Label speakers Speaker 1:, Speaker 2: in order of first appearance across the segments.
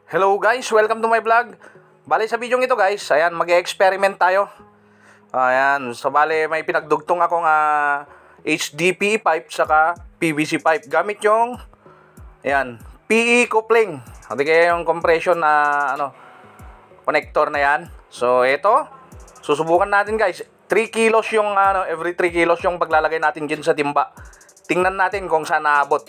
Speaker 1: Hello guys, welcome to my vlog. Bale sa video ito guys, ayan, mag-experiment tayo. Ayan, so bale may pinagdugtong akong HDPE pipe saka PVC pipe. Gamit yung ayan, PE coupling. Hindi kaya yung compression na connector na yan. So ito, susubukan natin guys. 3 kilos yung every 3 kilos yung paglalagay natin dyan sa timba. Tingnan natin kung saan naabot.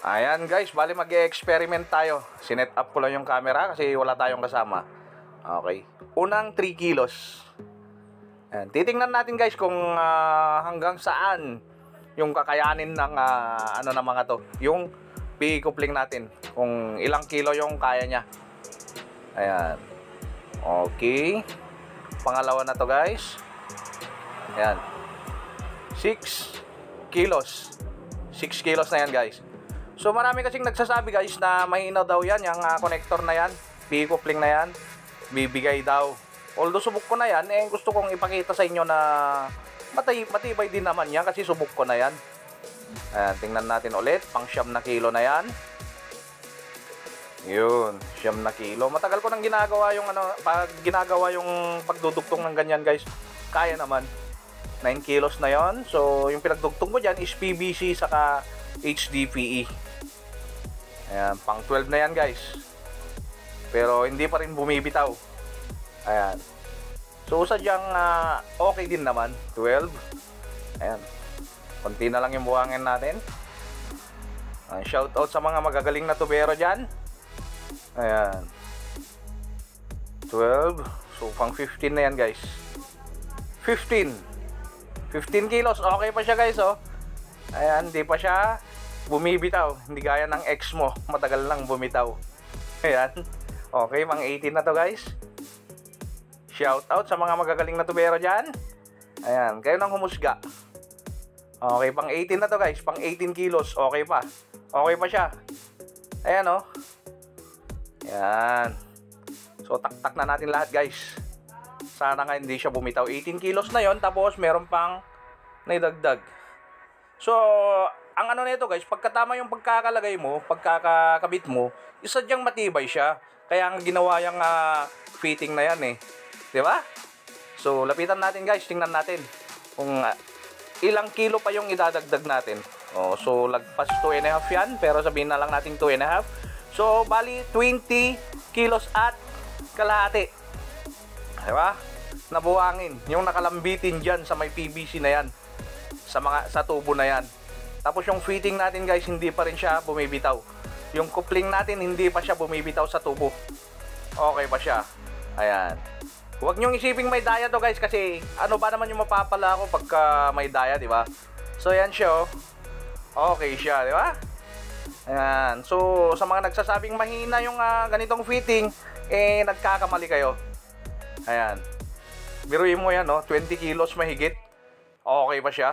Speaker 1: Ayan guys, bali mag-experiment tayo. Sinet up ko lang yung camera kasi wala tayong kasama. Okay. Unang 3 kilos. Ayan. Titingnan natin guys kung hanggang saan yung kakayanin ng ng mga to. Yung PE coupling natin. Kung ilang kilo yung kaya niya. Ayan. Okay. Pangalawa na to guys. Ayan. 6 kilos. 6 kilos na yan guys. So marami kasing nagsasabi guys na mahina daw yan, yung connector na yan, PE coupling na yan, bibigay daw. Although subok ko na yan, gusto kong ipakita sa inyo na matibay din naman yan kasi subok ko na yan. Ayan, tingnan natin ulit, pang 9 na kilo na yan. Yun, 9 na kilo. Matagal ko nang ginagawa yung ginagawa yung pagdudugtong ng ganyan guys. Kaya naman. 9 kilos na yon. So yung pinagdugtong ko dyan is PVC saka HDPE. Ayan, pang 12 na yan guys. Pero hindi pa rin bumibitaw. Ayan. So sadyang okay din naman. 12. Ayan. Konti na lang yung buhangin natin. Shout out sa mga magagaling na tubero dyan. Ayan. 12. So pang 15 na yan guys. 15 kilos. Okay pa siya guys oh. Ayan, hindi pa siya bumibitaw. Hindi gaya ng ex mo, matagal lang bumitaw. Ayan. Okay, pang 18 na to guys. Shout out sa mga magagaling na tubero dyan. Ayan, kayo nang humusga. Okay, pang 18 na to guys. Pang 18 kilos, okay pa. Okay pa siya. Ayan oh. Ayan. So tak-tak na natin lahat guys. Sana nga hindi siya bumitaw. 18 kilos na yon, tapos meron pang naidagdag. So, ang nito guys, pagkatama yung pagkakalagay mo, pagkakakabit mo, isadyang matibay siya. Kaya ang ginawa yung fitting na yan eh. Diba? So, lapitan natin guys, tingnan natin kung ilang kilo pa yung idadagdag natin. So, lagpas 2.5 yan, pero sabihin na lang natin 2.5. So, bali 20 kilos at kalahati. Diba? Nabuhangin. Yung nakalambitin dyan sa may PVC na yan. Sa tubo na yan. Tapos yung fitting natin guys, hindi pa rin siya bumibitaw. Yung coupling natin, hindi pa siya bumibitaw sa tubo. Okay pa siya. Ayan. Huwag nyong isiping may daya to guys, kasi ano ba naman yung mapapala ko pagka may daya, di ba? So yan siya. Okay siya, di ba? Ayan. So sa mga nagsasabing mahina yung ganitong fitting, nagkakamali kayo. Ayan. Biruin mo yan, 20 kilos mahigit. Okay pa siya.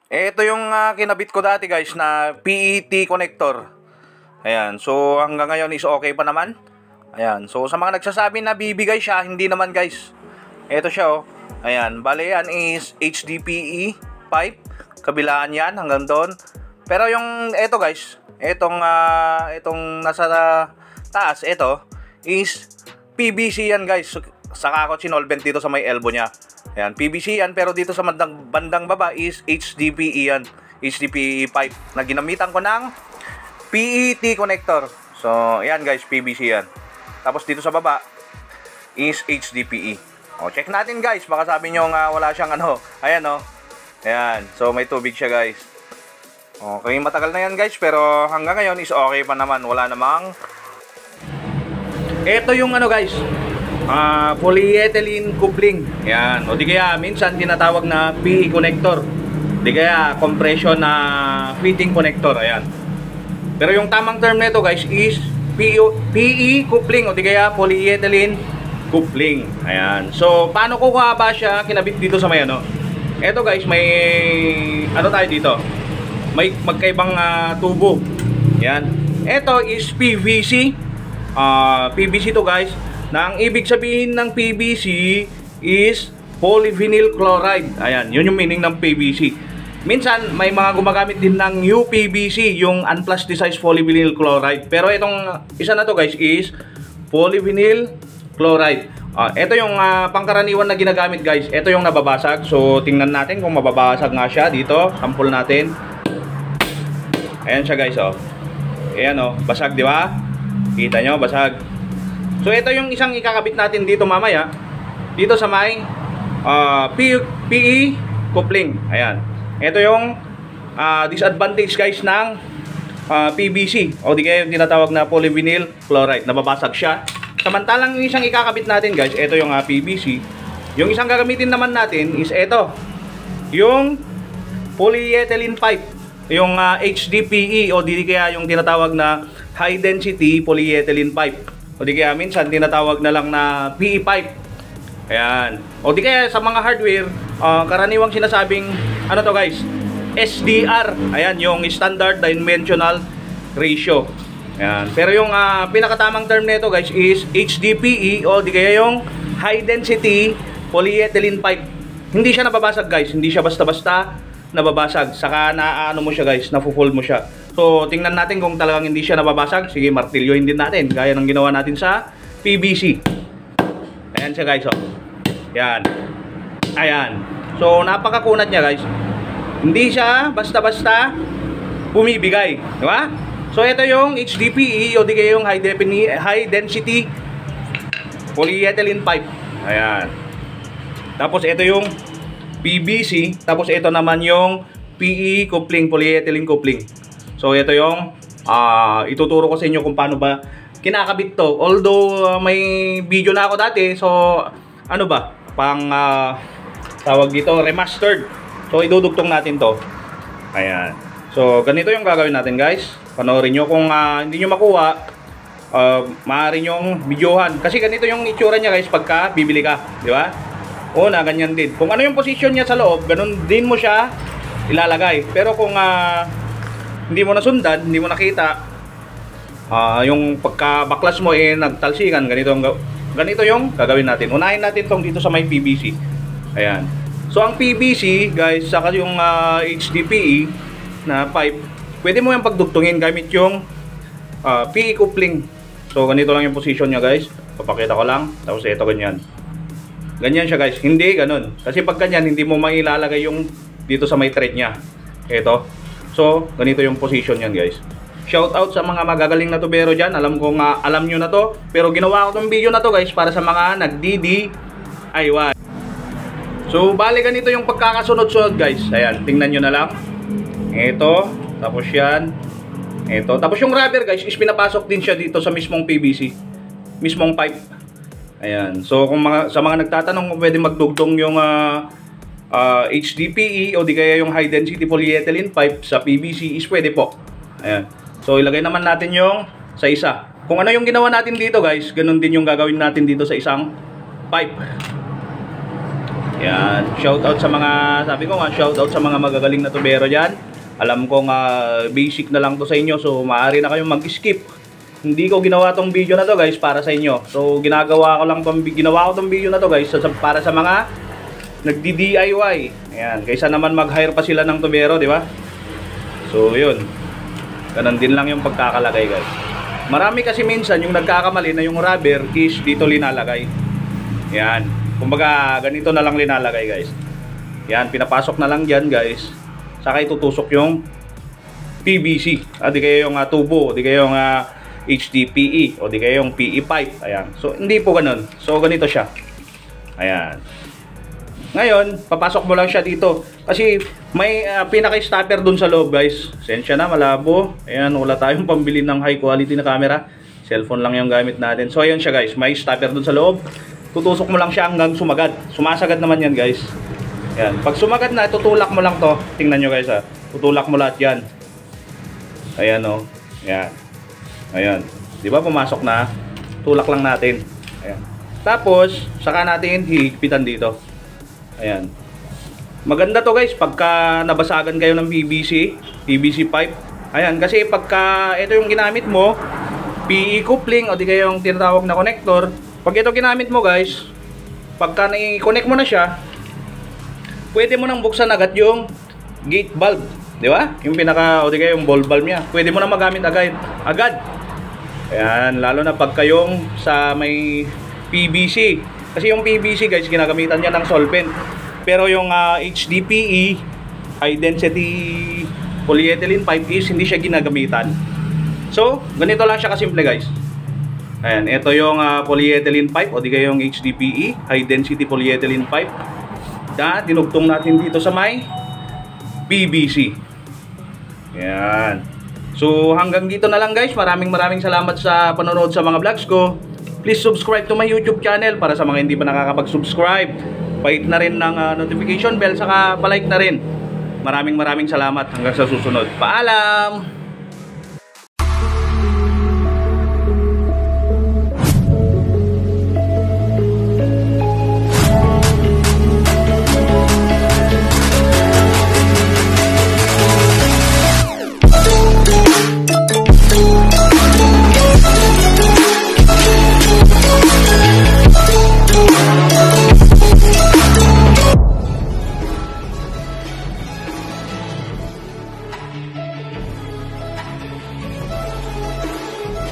Speaker 1: Ito yung kinabit ko dati guys na PET connector. Ayan, so hanggang ngayon is okay pa naman. Ayan, so sa mga nagsasabi na bibigay siya, hindi naman guys. Ito siya oh. Ayan, bale yan is HDPE pipe. Kabilaan yan hanggang doon. Pero yung ito guys, itong nasa taas, ito is PVC yan guys. Saka ako sinolvent dito sa may elbow niya. Ayan, PVC yan, pero dito sa bandang baba is HDPE yan. HDPE pipe na ginamitan ko ng PET connector. So, ayan guys, PVC yan. Tapos dito sa baba is HDPE. Check natin guys, baka sabi nyo wala siyang ayan Ayan, so may tubig siya guys. Okay, matagal na yan guys, pero hanggang ngayon is okay pa naman. Wala namang. Ito yung guys, polyethylene coupling. Yan. O di kaya minsan tinatawag na PE connector. Di kaya compression na fitting connector. Ayan. Pero yung tamang term nito guys is PE coupling o di kaya polyethylene coupling. Ayan. So paano ko ba siya kinabit dito sa may Ito guys, may tayo dito. May magkaibang tubo. Yan. Ito is PVC. PVC to guys. Na ang ibig sabihin ng PVC is polyvinyl chloride. Ayan, yun yung meaning ng PVC. Minsan, may mga gumagamit din ng UPVC, yung unplasticized polyvinyl chloride. Pero itong isa na to guys is polyvinyl chloride. Ito yung pangkaraniwan na ginagamit guys. Ito yung nababasag. So, tingnan natin kung mababasag nga siya dito. Sample natin. Ayan siya guys, oh. Ayan, oh. Basag, di ba? Kita nyo, basag. So, ito yung isang ikakabit natin dito mamaya. Dito sa may PE coupling. Ayan. Ito yung disadvantage guys ng PVC o di kaya yung tinatawag na polyvinyl chloride. Nababasag siya. Samantalang yung isang ikakabit natin guys, ito yung PVC. Yung isang gagamitin naman natin is ito. Yung polyethylene pipe. Yung HDPE o di kaya yung tinatawag na high density polyethylene pipe. O di kaya minsan tinatawag na lang na PE pipe. Ayan. O di kaya sa mga hardware, karaniwang sinasabing ano to guys, SDR. Ayan, yung standard dimensional ratio. Ayan. Pero yung pinakatamang term nito guys is HDPE o di kaya yung high density polyethylene pipe. Hindi siya nababasag guys, hindi siya basta-basta nababasag. Saka naano mo siya guys, nafu-fold mo siya. So, tingnan natin kung talagang hindi siya nababasag. Sige, martilyohin din natin gaya ng ginawa natin sa PVC. Ayan siya guys, oh. Ayan. Ayan. So, napakakunat niya guys. Hindi siya basta-basta bumibigay. Diba? So, ito yung HDPE o di kaya yung high density polyethylene pipe. Ayan. Tapos, ito yung PVC. Tapos, ito naman yung PE coupling, polyethylene coupling. So, ito yung ituturo ko sa inyo kung paano ba kinakabit to. Although, may video na ako dati. So, ano ba? Tawag dito, remastered. So, idudugtong natin to. Ayan. So, ganito yung gagawin natin guys. Panoorin nyo. Kung hindi nyo makuha, maaari nyong videohan. Kasi ganito yung itsura niya guys pagka bibili ka. Di ba? Una, ganyan din. Kung ano yung position niya sa loob, ganun din mo siya ilalagay. Pero kung hindi mo nasundan, hindi mo nakita, yung pagka-baklas mo nagtalsikan, ganito yung gagawin natin. Unahin natin tong dito sa may PVC. Ayan. So, ang PVC, guys, saka yung HDPE na pipe, pwede mo yung pagdugtungin gamit yung PE coupling. So, ganito lang yung position niya, guys. Papakita ko lang. Tapos, ito, ganyan. Ganyan siya, guys. Hindi, ganun. Kasi pag ganyan, hindi mo mailalagay yung dito sa may thread niya. Ito. So, ganito yung position niyan, guys. Shout out sa mga magagaling na tubero dyan. Alam ko nga, alam nyo na to. Pero ginawa ko tong video na to, guys, para sa mga nag-DIY. So, bali ganito yung pagkakasunod-sunod guys. Ayan, tingnan nyo na lang. Ito, tapos yan. Ito, tapos yung rubber guys is pinapasok din siya dito sa mismong PVC. Mismong pipe. Ayan, so kung sa mga nagtatanong kung pwede magdugtong yung HDPE o di kaya yung high density polyethylene pipe sa PVC is pwede po. Ayan, so ilagay naman natin yung sa isa. Kung ano yung ginawa natin dito guys, ganun din yung gagawin natin dito sa isang pipe. Yan, shout out sa mga, sabi ko nga, shout out sa mga magagaling na tubero diyan. Alam ko nga basic na lang to sa inyo, so maaari na kayong mag-skip. Hindi ko ginawa tong video na to guys para sa inyo. So ginawa ko tong video na to guys para sa mga nagdi-DIY. Ayan, kaysa naman mag-hire pa sila ng tubero, di ba? So yun. Ganun din lang yung pagkakalagay guys. Marami kasi minsan yung nagkakamali na yung rubber is dito linalagay. Yan. Kumbaga, ganito na lang linalagay guys. Yan, pinapasok na lang dyan guys. Saka itutusok yung PVC. Di kaya yung tubo, di kaya yung HDPE, o di kaya yung PE pipe. Ayan. So, hindi po ganun. So, ganito siya. Ayan. Ngayon, papasok mo lang siya dito. Kasi may pinaka-stopper dun sa loob guys. Sensya na, malabo. Ayan, wala tayong pambili ng high quality na camera. Cellphone lang yung gamit natin. So, ayan siya guys. May stopper dun sa loob. Tutusok mo lang siya hanggang sumagad. Sumasagad naman yan guys. Yan. Pag sumagad na, tutulak mo lang to. Tingnan nyo guys ha. Tutulak mo lahat yan. Ayan o. Ayan. Ayan. Diba pumasok na? Tulak lang natin. Ayan. Tapos, saka natin hihigpitan dito. Ayan. Maganda to guys pagka nabasagan kayo ng PVC pipe. Ayan. Kasi pagka ito yung ginamit mo, PE coupling o di kaya yung tinatawag na connector. Pag ito ginamit mo guys, pagka na-connect mo na siya, pwede mo nang buksan agad yung gate valve, di ba? Yung pinaka, o di kaya yung ball valve niya. Pwede mo na magamit agad. Ayan, lalo na pag kayong sa may PVC. Kasi yung PVC guys, ginagamitan niya ng solvent. Pero yung HDPE, high density polyethylene pipe is hindi siya ginagamitan. So, ganito lang siya kasimple guys. Ayan, ito yung polyethylene pipe o di kaya yung HDPE, high density polyethylene pipe. Na dinugtong natin dito sa may PVC. Ayan. So hanggang dito na lang guys. Maraming salamat sa panonood sa mga vlogs ko. Please subscribe to my YouTube channel para sa mga hindi pa nakakapag-subscribe. Pahit na rin ng notification bell, saka palike na rin. Maraming salamat. Hanggang sa susunod. Paalam!